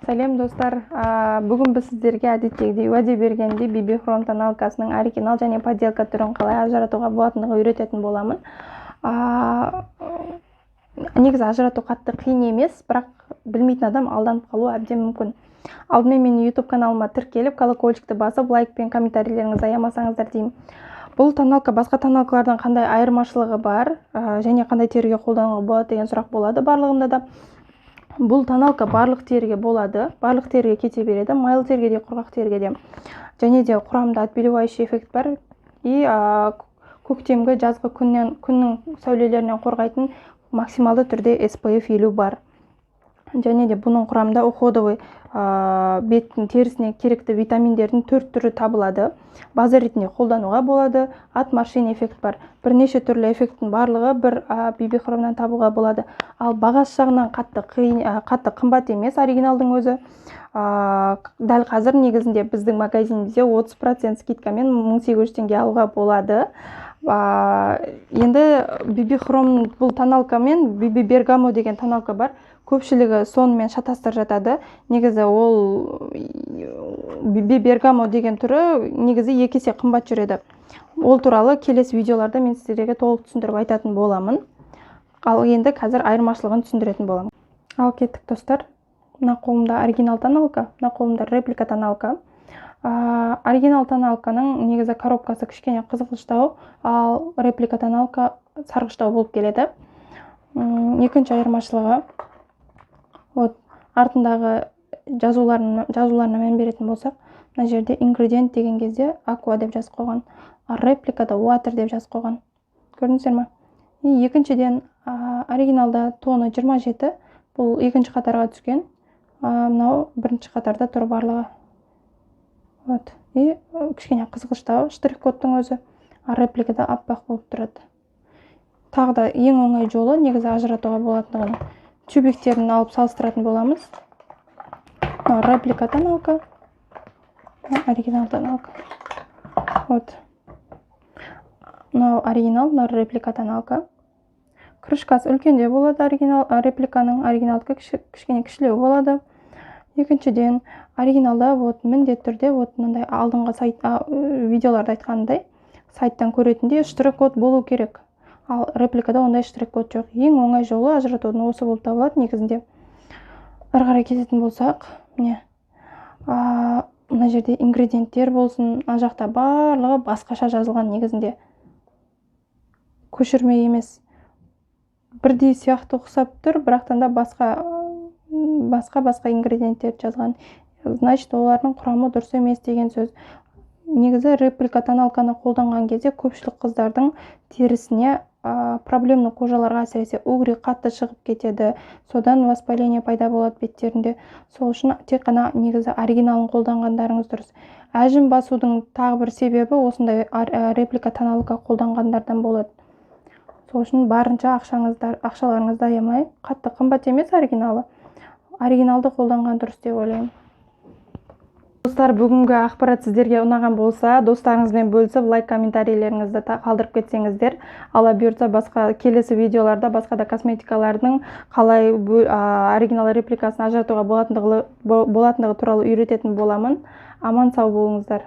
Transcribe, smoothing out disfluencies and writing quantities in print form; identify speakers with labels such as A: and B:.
A: Сәлем достар, бүгін біз сіздерге әдеттегідей уәде бергендей BB Chrome тоналкасының оригинал және подделка түрін қалай ажыратуға болатындығын үйрететін боламын. Негізі ажырату қатты қиын емес, бірақ білмейтін адам алданып қалуы әбден мүмкін. Алдымен менің YouTube каналыма тіркеліп, колокольчикті басып, лайк пен комментарийлеріңізді аямасаңыздар деймін. Бұл тоналка басқа тоналкалардан қандай айырмашылығы бар және қандай теріге қолдануға болады деген сұрақ болады барлығында да. Бұл тоналка барлық теріге болады, барлық теріге кете береді, майлы теріге де, құрғақ теріге де. Және де құрамында отбеливающий эффект бар. И көктемгі жазғы күннің сәулелерінен қорғайтын максималды түрде SPF 50 бар. Және де бұның құрамында уходовый беттің терісіне керекті витаминдердің 4 түрі табылады. База ретінде қолдануға болады. От-машин эффект бар. Бірнеше түрлі эффекттің барлығы бір BB Chrome'нан табуға болады. Ал бағасы жағынан қатты қымбат емес оригиналдың өзі. Дәл қазір негізінде біздің магазинімізде 30% скидкамен 1800 теңге алуға болады. Енді BB Chrome бұл тоналкамен BB Bergamo деген тоналка бар. Көпшілігі сонымен шатастырып жатады. Негізі ол BB Bergamo деген түрі негізі 2 есе қымбат жүреді. Ол туралы келесі видеоларда мен сіздерге толық түсіндіріп айтатын боламын. Ал енді қазір айырмашылығын түсіндіретін боламын. Ал кеттік достар. Мына қолымда оригинал тоналка, мына қолымда реплика тоналка. Оригинал тоналканың негізі коробкасы кішкене қызғылыштау, ал реплика тоналка сарғыштау болып келеді. Екінші айырмашылығы артындағы жазуларына мән беретін болсақ, мына жерде ингредиент деген кезде aqua деп жазып қойған, репликада water деп жазып қойған. Көрдіңіздер ме? Екіншіден оригиналда тоны 27, бұл екінші қатарға түскен, мынау бірінші қатарда тұр барлығы. И кішкене қызғыштау штрих-кодтың өзі, репликада аппақ болып тұрады. Тағы да ең оңай жолы негізі ажыратуға болатындығын тюбиктерін алып салыстыратын боламыз. Реплика тоналка, оригинал тоналка. Мынау оригинал, мынау реплика тоналка. Крышкасы үлкенде болады, репликаның оригиналдікі кішкене кішілеу болады. Екіншіден, оригиналда міндетті түрде мынандай алдыңғы видеоларда айтқандай сайттан көретіндей штрих-код болу керек. Ал репликада ондай штрих-код жоқ. Ең оңай жолы ажыратудың осы болып табылады негізінде. Ары қарай кететін болсақ, мына жерде ингредиенттер болсын, ана жақта барлығы басқаша жазылған негізінде. Көшірме емес. Бірдей сияқты ұқсап тұр, бірақтан да басқа ингредиенттер жазған. Значит, олардың құрамы дұрыс емес деген сөз. Негізі реплика тоналканы қолданған кезде көпшілік қыздардың терісіне проблемны қожаларға әсіресе угри қатты шығып кетеді. Содан воспаление пайда болады беттерінде. Сол үшін тек қана негізі оригиналын қолданғандарыңыз дұрыс. Әжім басудың тағы бір себебі осындай реплика тоналка қолданғандардан болады. Сол үшін барынша ақшаларыңызды аямай, қатты қымбат емес оригиналы. Оригиналды қолданған дұрыс деп ойлаймын. Достар, бүгінгі ақпарат сіздерге ұнаған болса, достарыңызбен бөлісіп, лайк, комментарийлеріңізді қалдырып кетсеңіздер, ала бұйыртса басқа келесі видеоларда басқа да косметикалардың қалай оригинал репликасын ажыратуға болатындығы туралы үйрететін боламын. Аман сау болыңыздар.